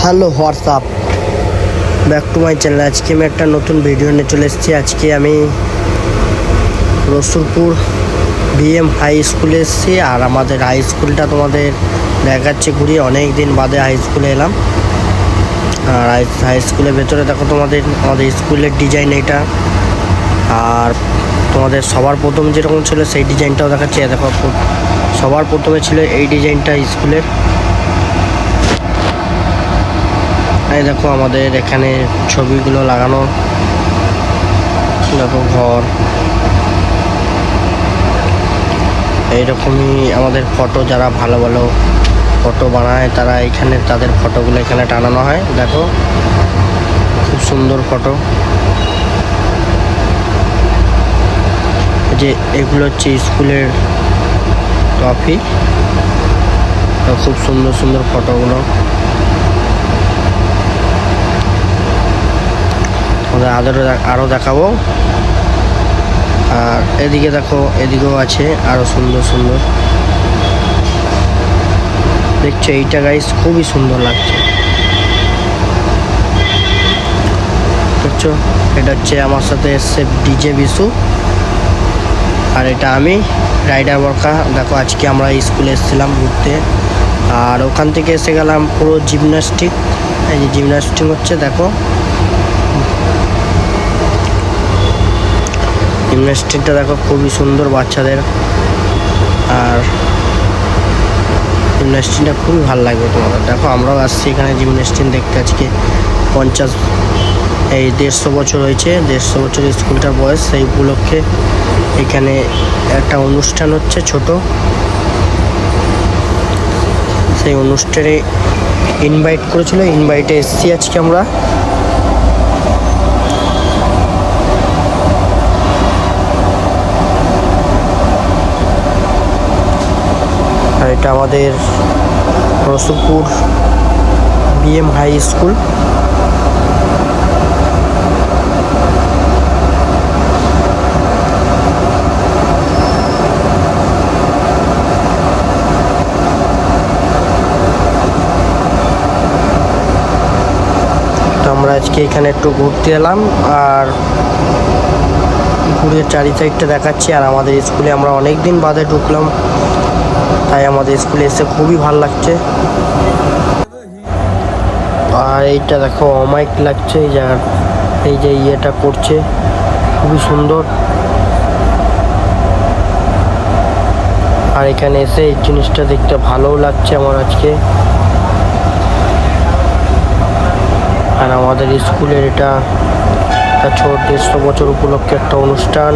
Hello WhatsApp back to my channel. আজকে আমি একটা নতুন ভিডিও নিয়ে চলে এসেছি। আজকে আমি রসুলপুর বিএম হাই স্কুলে এসেছি, আর আমাদের হাই স্কুলটা তোমাদের দেখাচ্ছে ঘুরিয়ে। অনেক দিন বাদে হাই স্কুলে এলাম। আর হাই স্কুলের ভেতরে দেখো আমাদের স্কুলের ডিজাইন এটা, আর তোমাদের সবার প্রথম যেরকম ছিল সেই ডিজাইনটাও দেখাচ্ছে। দেখো সবার প্রথমে ছিল এই ডিজাইনটা স্কুলের। এই দেখো আমাদের এখানে ছবিগুলো লাগানো, দেখো ঘর এইরকমই। আমাদের ফটো যারা ভালো ভালো ফটো বানায় তারা এখানে তাদের ফটোগুলো এখানে টানানো হয়। দেখো খুব সুন্দর ফটো। যে এগুলো হচ্ছে স্কুলের ট্রফি, খুব সুন্দর সুন্দর ফটোগুলো। আরও দেখাবো। আর এদিকে দেখো, এদিকেও আছে আরও সুন্দর সুন্দর। দেখছো এইটা গাইস খুবই সুন্দর লাগছে। দেখছো এটা হচ্ছে আমার সাথে এসছে ডিজে বিশু, আর এটা আমি রাইডার বরকা। দেখো আজকে আমরা স্কুলে এসেছিলাম ঘুরতে, আর ওখান থেকে এসে গেলাম পুরো জিমন্যাস্টিক। এই যে জিমন্যাস্টিক হচ্ছে, দেখো জিমন্যাস্টিকটা দেখো খুবই সুন্দর বাচ্চাদের, আর জিমন্যাস্টিকটা খুবই ভালো লাগবে তোমাদের। দেখো আমরাও আসছি এখানে জিমন্যাস্টিক দেখতে। আজকে 150 বছর হয়েছে, 150 বছর স্কুলটার বয়স। সেই উপলক্ষে এখানে একটা অনুষ্ঠান হচ্ছে ছোট। সেই অনুষ্ঠানে ইনভাইট করেছিল, ইনভাইটে এসেছি আজকে আমরা। আর এটা আমাদের রসুলপুর বিএম হাই স্কুল। আমরা আজকে এখানে একটু ঘুরতে এলাম, আর ঘুরে চারি সাইডটা দেখাচ্ছি। আর আমাদের স্কুলে আমরা অনেক দিন বাদে ঢুকলাম, তাই আমাদের স্কুলে এসে খুবই ভালো লাগছে। আর এইটা দেখো অমাইক লাগছে, এই যে ইয়েটা করছে খুবই সুন্দর। আর এখানে এসে এই জিনিসটা দেখতে ভালোও লাগছে আমার আজকে। আর আমাদের স্কুলের এটা 150 বছর উপলক্ষে একটা অনুষ্ঠান।